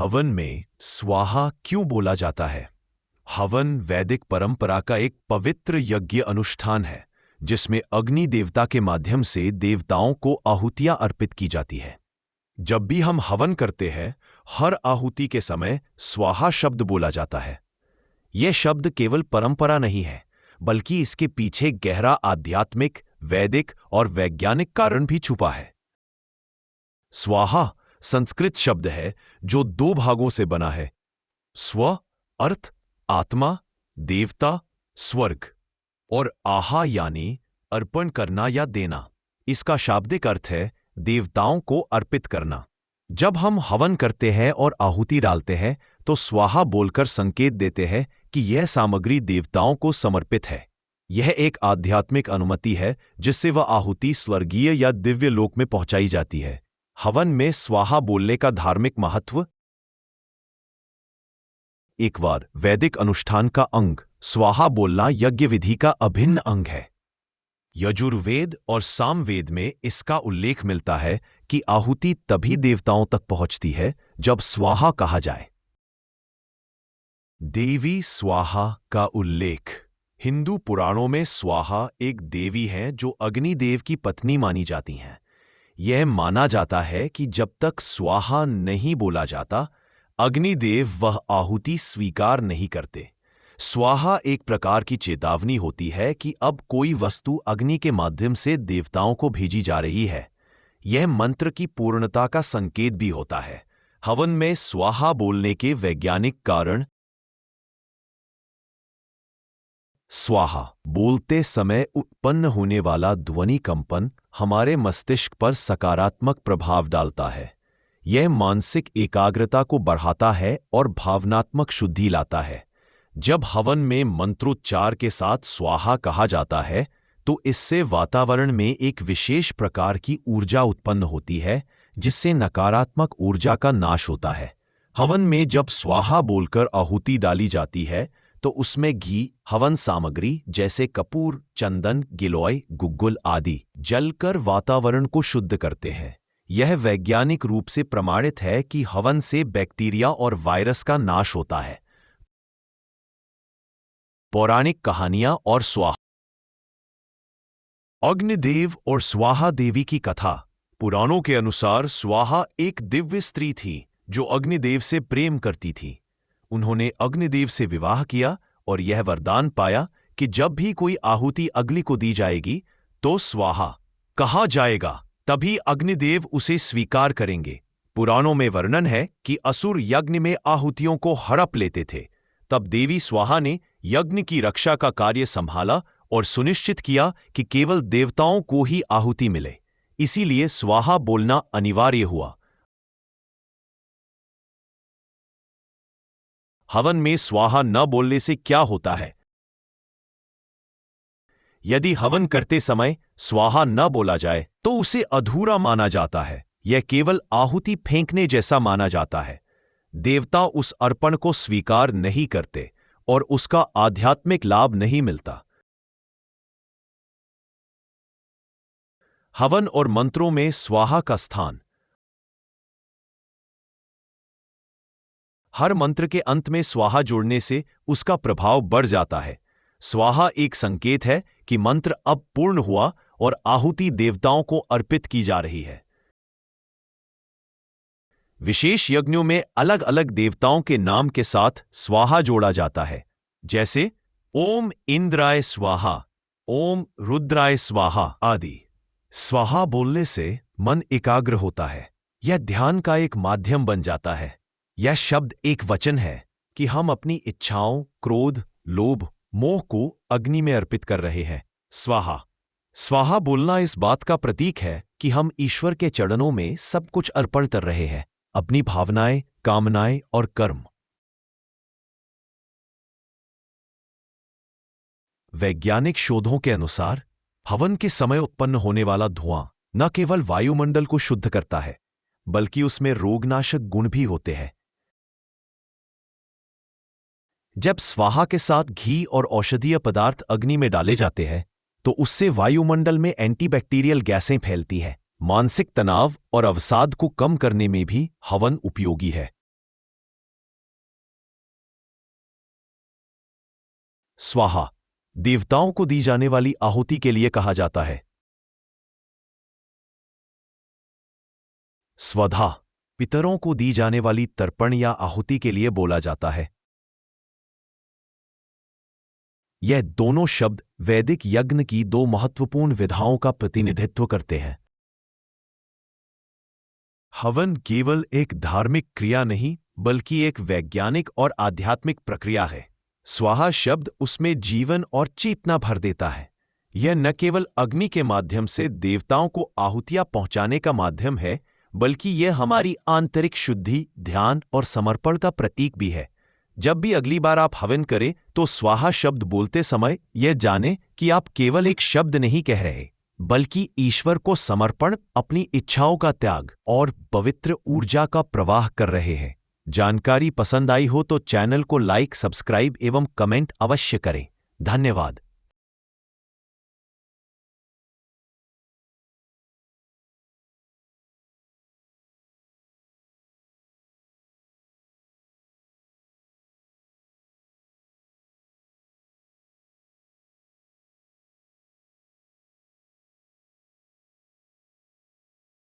हवन में स्वाहा क्यों बोला जाता है? हवन वैदिक परंपरा का एक पवित्र यज्ञ अनुष्ठान है जिसमें अग्नि देवता के माध्यम से देवताओं को आहुतियां अर्पित की जाती है। जब भी हम हवन करते हैं, हर आहुति के समय स्वाहा शब्द बोला जाता है। यह शब्द केवल परंपरा नहीं है, बल्कि इसके पीछे गहरा आध्यात्मिक, वैदिक और वैज्ञानिक कारण भी छुपा है। स्वाहा संस्कृत शब्द है जो दो भागों से बना है। स्व अर्थ आत्मा, देवता, स्वर्ग, और आहा यानी अर्पण करना या देना। इसका शाब्दिक अर्थ है देवताओं को अर्पित करना। जब हम हवन करते हैं और आहुति डालते हैं तो स्वाहा बोलकर संकेत देते हैं कि यह सामग्री देवताओं को समर्पित है। यह एक आध्यात्मिक अनुमति है जिससे वह आहुति स्वर्गीय या दिव्य लोक में पहुंचाई जाती है। हवन में स्वाहा बोलने का धार्मिक महत्व। एक बार वैदिक अनुष्ठान का अंग स्वाहा बोलना यज्ञ विधि का अभिन्न अंग है। यजुर्वेद और सामवेद में इसका उल्लेख मिलता है कि आहुति तभी देवताओं तक पहुंचती है जब स्वाहा कहा जाए। देवी स्वाहा का उल्लेख। हिंदू पुराणों में स्वाहा एक देवी हैं जो अग्निदेव की पत्नी मानी जाती हैं। यह माना जाता है कि जब तक स्वाहा नहीं बोला जाता, अग्निदेव वह आहुति स्वीकार नहीं करते। स्वाहा एक प्रकार की चेतावनी होती है कि अब कोई वस्तु अग्नि के माध्यम से देवताओं को भेजी जा रही है। यह मंत्र की पूर्णता का संकेत भी होता है। हवन में स्वाहा बोलने के वैज्ञानिक कारण। स्वाहा बोलते समय उत्पन्न होने वाला ध्वनि कंपन हमारे मस्तिष्क पर सकारात्मक प्रभाव डालता है। यह मानसिक एकाग्रता को बढ़ाता है और भावनात्मक शुद्धि लाता है। जब हवन में मंत्रोच्चार के साथ स्वाहा कहा जाता है तो इससे वातावरण में एक विशेष प्रकार की ऊर्जा उत्पन्न होती है जिससे नकारात्मक ऊर्जा का नाश होता है। हवन में जब स्वाहा बोलकर आहुति डाली जाती है तो उसमें घी, हवन सामग्री जैसे कपूर, चंदन, गिलोय, गुग्गुल आदि जलकर वातावरण को शुद्ध करते हैं। यह वैज्ञानिक रूप से प्रमाणित है कि हवन से बैक्टीरिया और वायरस का नाश होता है। पौराणिक कहानियां और स्वाहा। अग्निदेव और स्वाहा देवी की कथा। पुराणों के अनुसार स्वाहा एक दिव्य स्त्री थी जो अग्निदेव से प्रेम करती थी। उन्होंने अग्निदेव से विवाह किया और यह वरदान पाया कि जब भी कोई आहुति अग्नि को दी जाएगी तो स्वाहा कहा जाएगा, तभी अग्निदेव उसे स्वीकार करेंगे। पुराणों में वर्णन है कि असुर यज्ञ में आहुतियों को हड़प लेते थे। तब देवी स्वाहा ने यज्ञ की रक्षा का कार्य संभाला और सुनिश्चित किया कि केवल देवताओं को ही आहुति मिले। इसीलिए स्वाहा बोलना अनिवार्य हुआ। हवन में स्वाहा न बोलने से क्या होता है? यदि हवन करते समय स्वाहा न बोला जाए तो उसे अधूरा माना जाता है। यह केवल आहुति फेंकने जैसा माना जाता है। देवता उस अर्पण को स्वीकार नहीं करते और उसका आध्यात्मिक लाभ नहीं मिलता। हवन और मंत्रों में स्वाहा का स्थान। हर मंत्र के अंत में स्वाहा जोड़ने से उसका प्रभाव बढ़ जाता है। स्वाहा एक संकेत है कि मंत्र अब पूर्ण हुआ और आहुति देवताओं को अर्पित की जा रही है। विशेष यज्ञों में अलग अलग देवताओं के नाम के साथ स्वाहा जोड़ा जाता है, जैसे ओम इंद्राय स्वाहा, ओम रुद्राय स्वाहा आदि। स्वाहा बोलने से मन एकाग्र होता है। यह ध्यान का एक माध्यम बन जाता है। यह शब्द एक वचन है कि हम अपनी इच्छाओं, क्रोध, लोभ, मोह को अग्नि में अर्पित कर रहे हैं। स्वाहा स्वाहा बोलना इस बात का प्रतीक है कि हम ईश्वर के चरणों में सब कुछ अर्पण कर रहे हैं, अपनी भावनाएं, कामनाएं और कर्म। वैज्ञानिक शोधों के अनुसार हवन के समय उत्पन्न होने वाला धुआं न केवल वायुमंडल को शुद्ध करता है, बल्कि उसमें रोगनाशक गुण भी होते हैं। जब स्वाहा के साथ घी और औषधीय पदार्थ अग्नि में डाले जाते हैं तो उससे वायुमंडल में एंटीबैक्टीरियल गैसें फैलती हैं। मानसिक तनाव और अवसाद को कम करने में भी हवन उपयोगी है। स्वाहा देवताओं को दी जाने वाली आहुति के लिए कहा जाता है। स्वधा पितरों को दी जाने वाली तर्पण या आहुति के लिए बोला जाता है। यह दोनों शब्द वैदिक यज्ञ की दो महत्वपूर्ण विधाओं का प्रतिनिधित्व करते हैं। हवन केवल एक धार्मिक क्रिया नहीं बल्कि एक वैज्ञानिक और आध्यात्मिक प्रक्रिया है। स्वाहा शब्द उसमें जीवन और चेतना भर देता है। यह न केवल अग्नि के माध्यम से देवताओं को आहुतियां पहुंचाने का माध्यम है, बल्कि यह हमारी आंतरिक शुद्धि, ध्यान और समर्पण का प्रतीक भी है। जब भी अगली बार आप हवन करें तो स्वाहा शब्द बोलते समय यह जानें कि आप केवल एक शब्द नहीं कह रहे, बल्कि ईश्वर को समर्पण, अपनी इच्छाओं का त्याग और पवित्र ऊर्जा का प्रवाह कर रहे हैं। जानकारी पसंद आई हो तो चैनल को लाइक, सब्सक्राइब एवं कमेंट अवश्य करें। धन्यवाद।